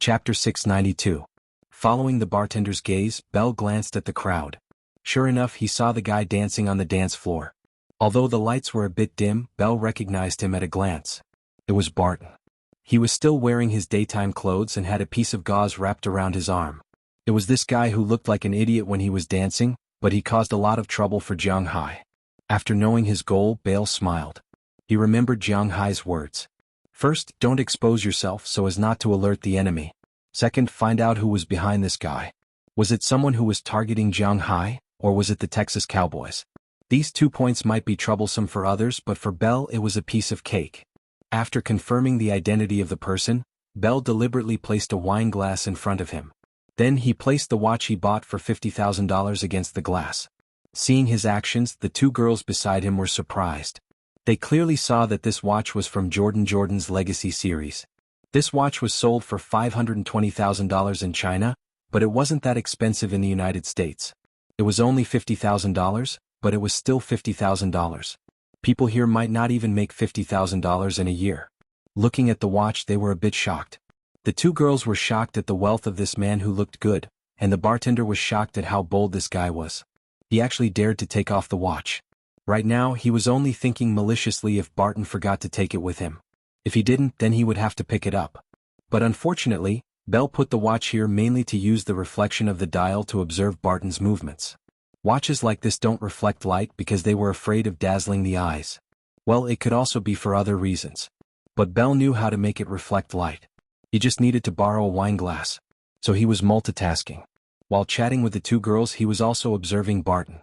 Chapter 692. Following the bartender's gaze, Bell glanced at the crowd. Sure enough, he saw the guy dancing on the dance floor. Although the lights were a bit dim, Bell recognized him at a glance. It was Barton. He was still wearing his daytime clothes and had a piece of gauze wrapped around his arm. It was this guy who looked like an idiot when he was dancing, but he caused a lot of trouble for Jiang Hai. After knowing his goal, Bale smiled. He remembered Jiang Hai's words. First, don't expose yourself so as not to alert the enemy. Second, find out who was behind this guy. Was it someone who was targeting Jiang Hai, or was it the Texas Cowboys? These 2 points might be troublesome for others, but for Bell it was a piece of cake. After confirming the identity of the person, Bell deliberately placed a wine glass in front of him. Then he placed the watch he bought for $50,000 against the glass. Seeing his actions, the two girls beside him were surprised. They clearly saw that this watch was from Jordan's Legacy series. This watch was sold for $520,000 in China, but it wasn't that expensive in the United States. It was only $50,000, but it was still $50,000. People here might not even make $50,000 in a year. Looking at the watch, they were a bit shocked. The two girls were shocked at the wealth of this man who looked good, and the bartender was shocked at how bold this guy was. He actually dared to take off the watch. Right now, he was only thinking maliciously if Barton forgot to take it with him. If he didn't, then he would have to pick it up. But unfortunately, Bell put the watch here mainly to use the reflection of the dial to observe Barton's movements. Watches like this don't reflect light because they were afraid of dazzling the eyes. Well, it could also be for other reasons. But Bell knew how to make it reflect light. He just needed to borrow a wine glass. So he was multitasking. While chatting with the two girls, he was also observing Barton.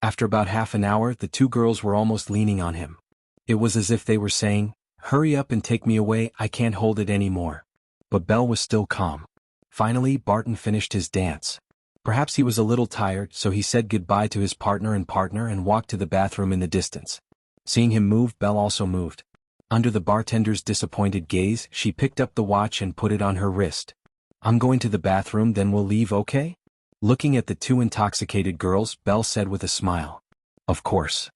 After about half an hour, the two girls were almost leaning on him. It was as if they were saying, "Hurry up and take me away, I can't hold it anymore." But Bell was still calm. Finally, Barton finished his dance. Perhaps he was a little tired, so he said goodbye to his partner and walked to the bathroom in the distance. Seeing him move, Bell also moved. Under the bartender's disappointed gaze, she picked up the watch and put it on her wrist. "I'm going to the bathroom, then we'll leave, okay?" Looking at the two intoxicated girls, Bell said with a smile. Of course.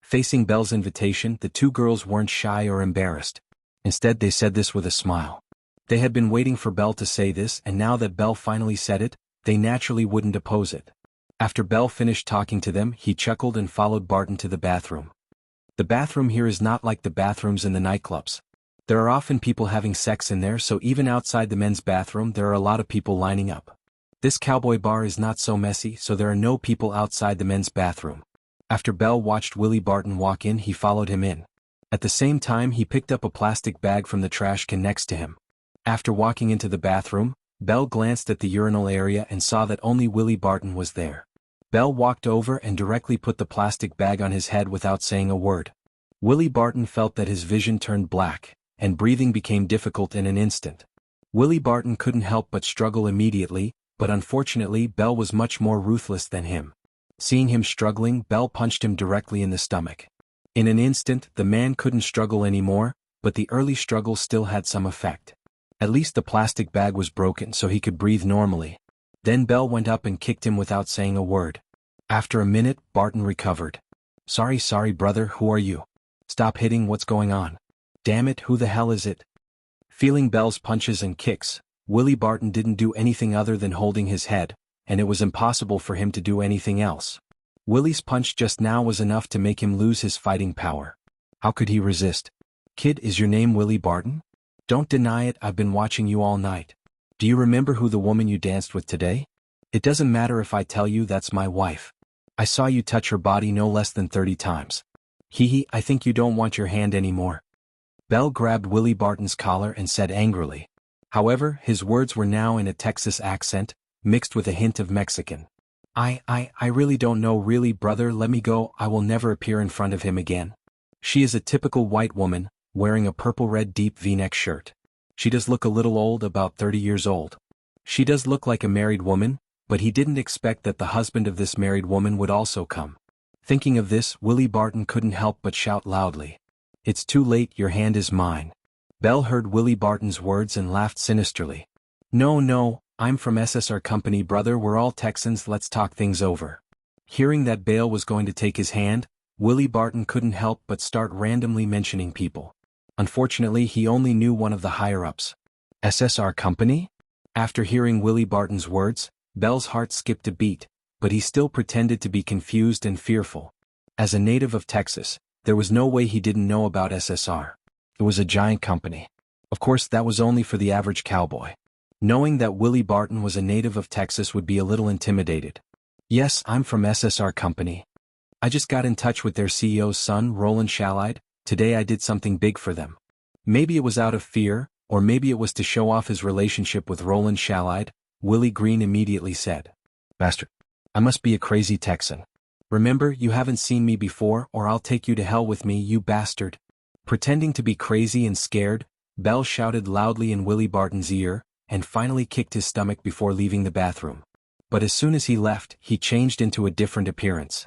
Facing Bell's invitation, the two girls weren't shy or embarrassed. Instead, they said this with a smile. They had been waiting for Bell to say this, and now that Bell finally said it, they naturally wouldn't oppose it. After Bell finished talking to them, he chuckled and followed Barton to the bathroom. The bathroom here is not like the bathrooms in the nightclubs. There are often people having sex in there, so even outside the men's bathroom there are a lot of people lining up. This cowboy bar is not so messy, so there are no people outside the men's bathroom. After Bell watched Willie Barton walk in, he followed him in. At the same time, he picked up a plastic bag from the trash can next to him. After walking into the bathroom, Bell glanced at the urinal area and saw that only Willie Barton was there. Bell walked over and directly put the plastic bag on his head without saying a word. Willie Barton felt that his vision turned black, and breathing became difficult in an instant. Willie Barton couldn't help but struggle immediately, but unfortunately Bell was much more ruthless than him. Seeing him struggling, Bell punched him directly in the stomach. In an instant, the man couldn't struggle anymore, but the early struggle still had some effect. At least the plastic bag was broken so he could breathe normally. Then Bell went up and kicked him without saying a word. After a minute, Barton recovered. Sorry brother, who are you? Stop hitting, what's going on? Damn it, who the hell is it?" Feeling Bell's punches and kicks, Willie Barton didn't do anything other than holding his head, and it was impossible for him to do anything else. Willie's punch just now was enough to make him lose his fighting power. How could he resist? "Kid, is your name Willie Barton? Don't deny it, I've been watching you all night. Do you remember who the woman you danced with today? It doesn't matter if I tell you that's my wife. I saw you touch her body no less than 30 times. Hee, I think you don't want your hand anymore." Bell grabbed Willie Barton's collar and said angrily. However, his words were now in a Texas accent, mixed with a hint of Mexican. I really don't know, really brother, let me go, I will never appear in front of him again." She is a typical white woman, wearing a purple-red deep V-neck shirt. She does look a little old, about 30 years old. She does look like a married woman, but he didn't expect that the husband of this married woman would also come. Thinking of this, Willie Barton couldn't help but shout loudly. "It's too late, your hand is mine." Bell heard Willie Barton's words and laughed sinisterly. No, I'm from SSR Company brother, we're all Texans, let's talk things over." Hearing that Bale was going to take his hand, Willie Barton couldn't help but start randomly mentioning people. Unfortunately, he only knew one of the higher-ups. SSR Company? After hearing Willie Barton's words, Belle's heart skipped a beat, but he still pretended to be confused and fearful. As a native of Texas, there was no way he didn't know about SSR. It was a giant company. Of course, that was only for the average cowboy. Knowing that Willie Barton was a native of Texas would be a little intimidated. Yes, I'm from SSR Company. I just got in touch with their CEO's son, Roland Shalide. Today I did something big for them. Maybe it was out of fear, or maybe it was to show off his relationship with Roland Shalide, Willie Green immediately said. Bastard. I must be a crazy Texan. Remember, you haven't seen me before or I'll take you to hell with me, you bastard. Pretending to be crazy and scared, Belle shouted loudly in Willie Barton's ear, and finally kicked his stomach before leaving the bathroom. But as soon as he left, he changed into a different appearance.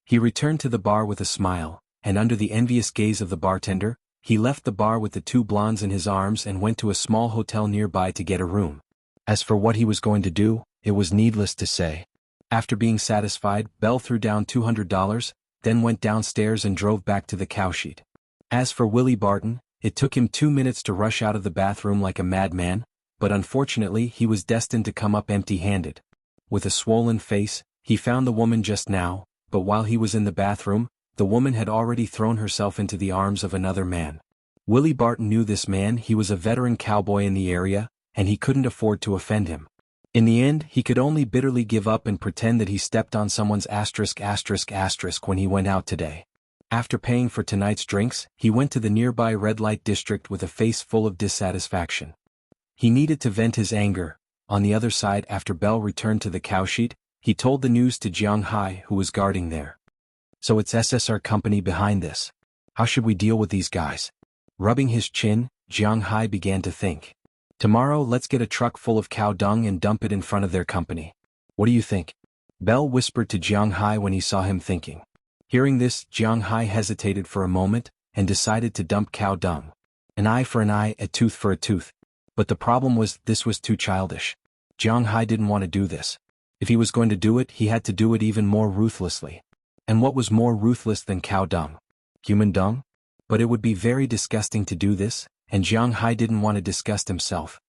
He returned to the bar with a smile, and under the envious gaze of the bartender, he left the bar with the two blondes in his arms and went to a small hotel nearby to get a room. As for what he was going to do, it was needless to say. After being satisfied, Belle threw down $200, then went downstairs and drove back to the cowshed. As for Willie Barton, it took him 2 minutes to rush out of the bathroom like a madman, but unfortunately he was destined to come up empty-handed. With a swollen face, he found the woman just now, but while he was in the bathroom, the woman had already thrown herself into the arms of another man. Willie Barton knew this man. He was a veteran cowboy in the area, and he couldn't afford to offend him. In the end, he could only bitterly give up and pretend that he stepped on someone's asterisk when he went out today. After paying for tonight's drinks, he went to the nearby red light district with a face full of dissatisfaction. He needed to vent his anger. On the other side, after Belle returned to the cowshed, he told the news to Jiang Hai, who was guarding there. So it's SSR Company behind this. How should we deal with these guys? Rubbing his chin, Jiang Hai began to think. Tomorrow let's get a truck full of cow dung and dump it in front of their company. What do you think? Belle whispered to Jiang Hai when he saw him thinking. Hearing this, Jiang Hai hesitated for a moment, and decided to dump cow dung. An eye for an eye, a tooth for a tooth. But the problem was, this was too childish. Jiang Hai didn't want to do this. If he was going to do it, he had to do it even more ruthlessly. And what was more ruthless than cow dung? Human dung? But it would be very disgusting to do this, and Jiang Hai didn't want to disgust himself.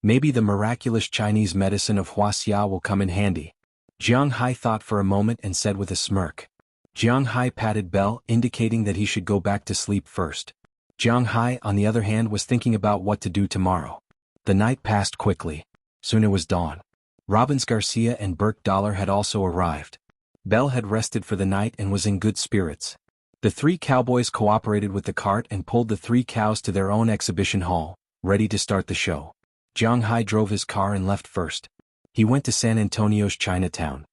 Maybe the miraculous Chinese medicine of Wuxia will come in handy. Jiang Hai thought for a moment and said with a smirk. Jiang Hai patted Belle, indicating that he should go back to sleep first. Jiang Hai, on the other hand, was thinking about what to do tomorrow. The night passed quickly. Soon it was dawn. Robbins Garcia and Burke Dollar had also arrived. Belle had rested for the night and was in good spirits. The three cowboys cooperated with the cart and pulled the three cows to their own exhibition hall, ready to start the show. Jiang Hai drove his car and left first. He went to San Antonio's Chinatown.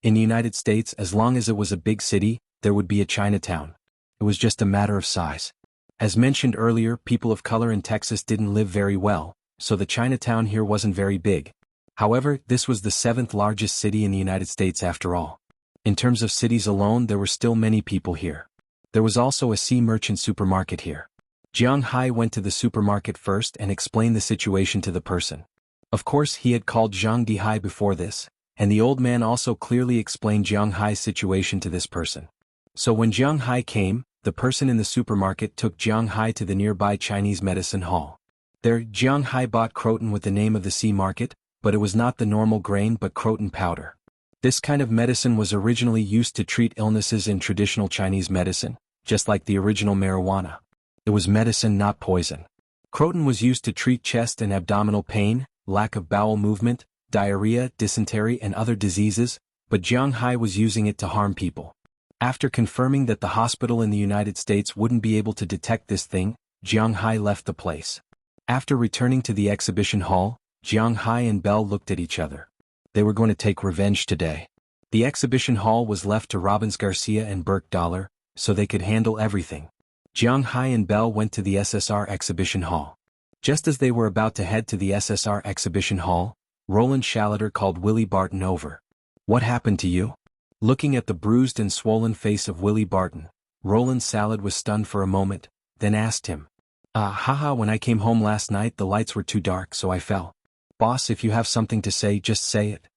In the United States, as long as it was a big city, there would be a Chinatown. It was just a matter of size. As mentioned earlier, people of color in Texas didn't live very well, so the Chinatown here wasn't very big. However, this was the 7th largest city in the United States after all. In terms of cities alone, there were still many people here. There was also a sea merchant supermarket here. Jiang Hai went to the supermarket first and explained the situation to the person. Of course, he had called Zhang Dihai before this, and the old man also clearly explained Jiang Hai's situation to this person. So when Jiang Hai came, the person in the supermarket took Jiang Hai to the nearby Chinese medicine hall. There, Jiang Hai bought croton with the name of the sea market, but it was not the normal grain but croton powder. This kind of medicine was originally used to treat illnesses in traditional Chinese medicine, just like the original marijuana. It was medicine, not poison. Croton was used to treat chest and abdominal pain, lack of bowel movement, diarrhea, dysentery and other diseases, but Jiang Hai was using it to harm people. After confirming that the hospital in the United States wouldn't be able to detect this thing, Jiang Hai left the place. After returning to the exhibition hall, Jiang Hai and Belle looked at each other. They were going to take revenge today. The exhibition hall was left to Robbins Garcia and Burke Dollar, so they could handle everything. Jiang Hai and Belle went to the SSR exhibition hall. Just as they were about to head to the SSR exhibition hall, Roland Shaliter called Willie Barton over. What happened to you? Looking at the bruised and swollen face of Willie Barton, Roland Salad was stunned for a moment, then asked him. Haha, when I came home last night the lights were too dark so I fell. Boss, if you have something to say, just say it.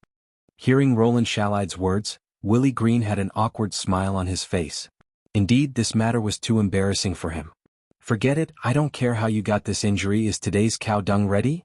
Hearing Roland Shalide's words, Willie Green had an awkward smile on his face. Indeed, this matter was too embarrassing for him. Forget it, I don't care how you got this injury. Is today's cow dung ready?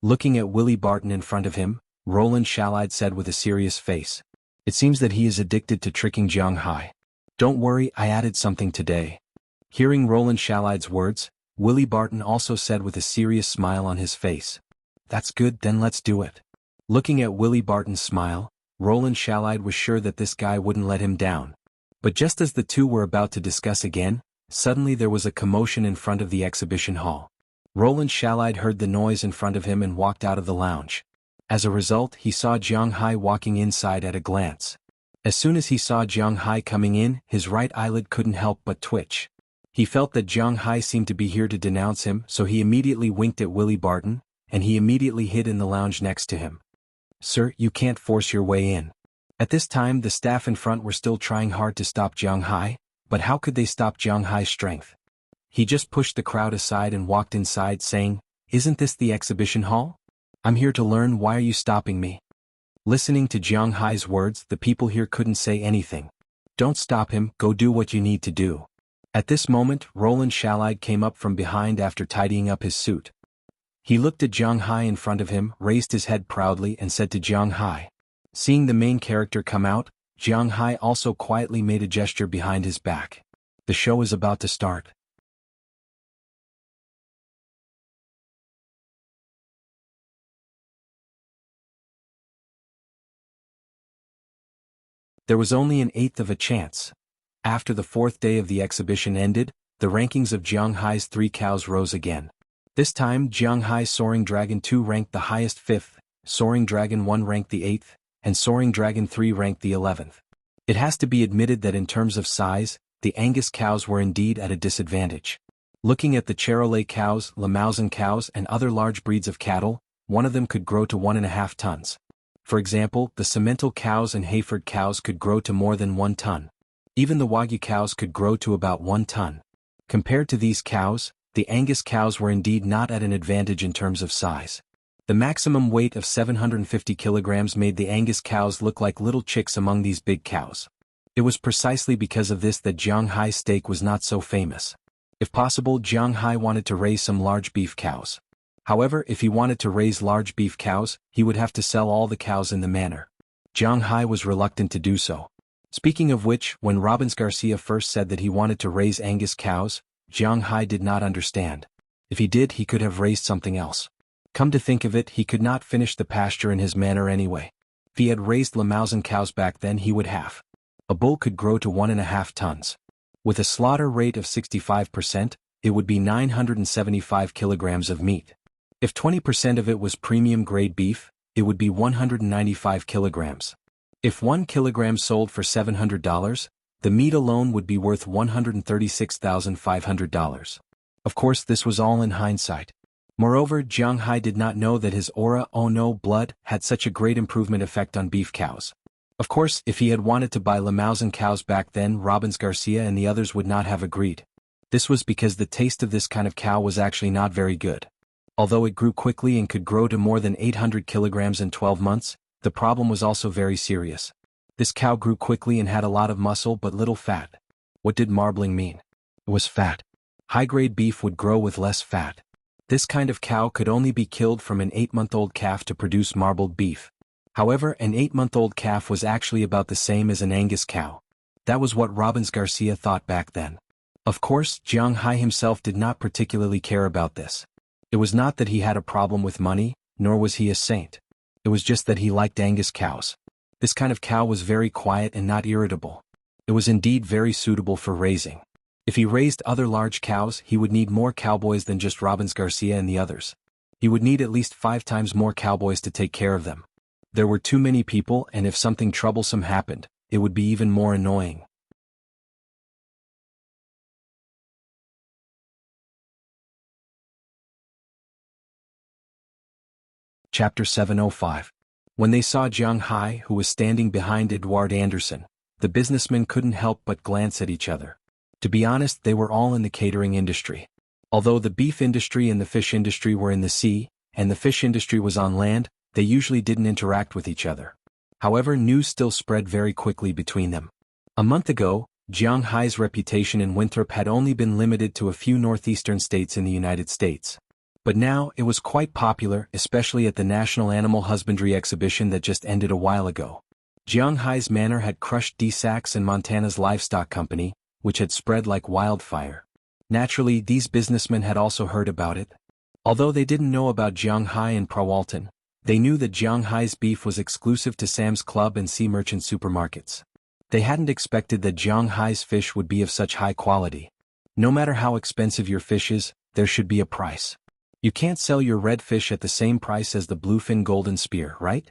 Looking at Willie Barton in front of him, Roland Shalide said with a serious face. It seems that he is addicted to tricking Jiang Hai. Don't worry, I added something today. Hearing Roland Shalide's words, Willie Barton also said with a serious smile on his face. That's good, then let's do it. Looking at Willie Barton's smile, Roland Shalide was sure that this guy wouldn't let him down. But just as the two were about to discuss again, suddenly there was a commotion in front of the exhibition hall. Roland Shalide heard the noise in front of him and walked out of the lounge. As a result, he saw Jiang Hai walking inside at a glance. As soon as he saw Jiang Hai coming in, his right eyelid couldn't help but twitch. He felt that Jiang Hai seemed to be here to denounce him, so he immediately winked at Willie Barton, and he immediately hid in the lounge next to him. Sir, you can't force your way in. At this time the staff in front were still trying hard to stop Jiang Hai, but how could they stop Jiang Hai's strength? He just pushed the crowd aside and walked inside saying, Isn't this the exhibition hall? I'm here to learn, why are you stopping me? Listening to Jiang Hai's words, the people here couldn't say anything. Don't stop him, go do what you need to do. At this moment, Roland Shalide came up from behind after tidying up his suit. He looked at Jiang Hai in front of him, raised his head proudly and said to Jiang Hai. Seeing the main character come out, Jiang Hai also quietly made a gesture behind his back. The show is about to start. There was only an eighth of a chance. After the fourth day of the exhibition ended, the rankings of Jiang Hai's 3 cows rose again. This time Jiang Hai's Soaring Dragon 2 ranked the highest 5th, Soaring Dragon 1 ranked the 8th, and Soaring Dragon 3 ranked the 11th. It has to be admitted that in terms of size, the Angus cows were indeed at a disadvantage. Looking at the Charolais cows, Limousin cows and other large breeds of cattle, one of them could grow to 1.5 tons. For example, the Simmental cows and Hayford cows could grow to more than 1 ton. Even the Wagyu cows could grow to about 1 ton. Compared to these cows, the Angus cows were indeed not at an advantage in terms of size. The maximum weight of 750 kilograms made the Angus cows look like little chicks among these big cows. It was precisely because of this that Jiang Hai's steak was not so famous. If possible, Jiang Hai wanted to raise some large beef cows. However, if he wanted to raise large beef cows, he would have to sell all the cows in the manor. Jiang Hai was reluctant to do so. Speaking of which, when Robbins Garcia first said that he wanted to raise Angus cows, Jiang Hai did not understand. If he did, he could have raised something else. Come to think of it, he could not finish the pasture in his manor anyway. If he had raised Limousin cows back then, he would have. A bull could grow to 1.5 tons. With a slaughter rate of 65%, it would be 975 kilograms of meat. If 20% of it was premium grade beef, it would be 195 kilograms. If 1 kilogram sold for $700, the meat alone would be worth $136,500. Of course, this was all in hindsight. Moreover, Jiang Hai did not know that his aura, oh no, blood, had such a great improvement effect on beef cows. Of course, if he had wanted to buy Limousin cows back then, Robbins Garcia and the others would not have agreed. This was because the taste of this kind of cow was actually not very good. Although it grew quickly and could grow to more than 800 kilograms in 12 months, the problem was also very serious. This cow grew quickly and had a lot of muscle but little fat. What did marbling mean? It was fat. High-grade beef would grow with less fat. This kind of cow could only be killed from an 8-month-old calf to produce marbled beef. However, an 8-month-old calf was actually about the same as an Angus cow. That was what Robbins Garcia thought back then. Of course, Jiang Hai himself did not particularly care about this. It was not that he had a problem with money, nor was he a saint. It was just that he liked Angus cows. This kind of cow was very quiet and not irritable. It was indeed very suitable for raising. If he raised other large cows, he would need more cowboys than just Robbins Garcia and the others. He would need at least 5 times more cowboys to take care of them. There were too many people, and if something troublesome happened, it would be even more annoying. Chapter 705. When they saw Jiang Hai, who was standing behind Edouard Anderson, the businessmen couldn't help but glance at each other. To be honest, they were all in the catering industry. Although the beef industry and the fish industry were in the sea, and the fish industry was on land, they usually didn't interact with each other. However, news still spread very quickly between them. A month ago, Jiang Hai's reputation in Winthrop had only been limited to a few northeastern states in the United States. But now, it was quite popular, especially at the National Animal Husbandry Exhibition that just ended a while ago. Jiang Hai's manor had crushed D-Sachs and Montana's livestock company, which had spread like wildfire. Naturally, these businessmen had also heard about it. Although they didn't know about Jiang Hai and Prawalton, they knew that Jiang Hai's beef was exclusive to Sam's Club and Sea Merchant supermarkets. They hadn't expected that Jiang Hai's fish would be of such high quality. No matter how expensive your fish is, there should be a price. You can't sell your red fish at the same price as the bluefin golden spear, right?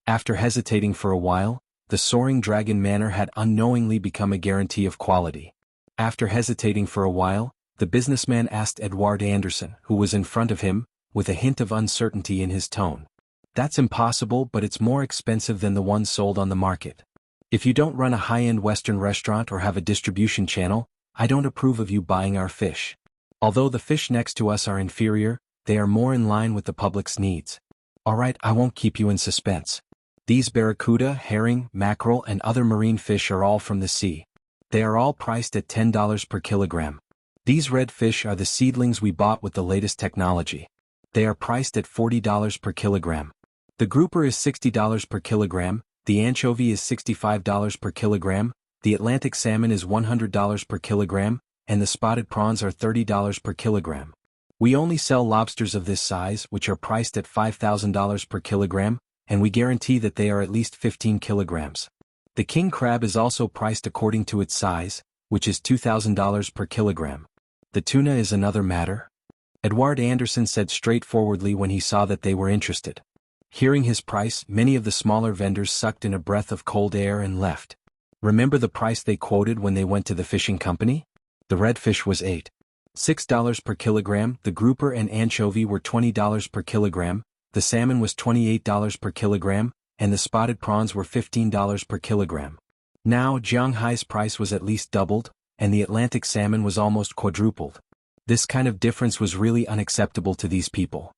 After hesitating for a while, the Soaring Dragon Manor had unknowingly become a guarantee of quality. After hesitating for a while, the businessman asked Edward Anderson, who was in front of him, with a hint of uncertainty in his tone. That's impossible, but it's more expensive than the one sold on the market. If you don't run a high-end Western restaurant or have a distribution channel, I don't approve of you buying our fish. Although the fish next to us are inferior, they are more in line with the public's needs. Alright, I won't keep you in suspense. These barracuda, herring, mackerel and other marine fish are all from the sea. They are all priced at $10 per kilogram. These red fish are the seedlings we bought with the latest technology. They are priced at $40 per kilogram. The grouper is $60 per kilogram, the anchovy is $65 per kilogram, the Atlantic salmon is $100 per kilogram, and the spotted prawns are $30 per kilogram. We only sell lobsters of this size, which are priced at $5,000 per kilogram, and we guarantee that they are at least 15 kilograms. The king crab is also priced according to its size, which is $2,000 per kilogram. The tuna is another matter. Edward Anderson said straightforwardly when he saw that they were interested. Hearing his price, many of the smaller vendors sucked in a breath of cold air and left. Remember the price they quoted when they went to the fishing company? The redfish was $6 per kilogram, the grouper and anchovy were $20 per kilogram, the salmon was $28 per kilogram, and the spotted prawns were $15 per kilogram. Now Jiang Hai's price was at least doubled, and the Atlantic salmon was almost quadrupled. This kind of difference was really unacceptable to these people.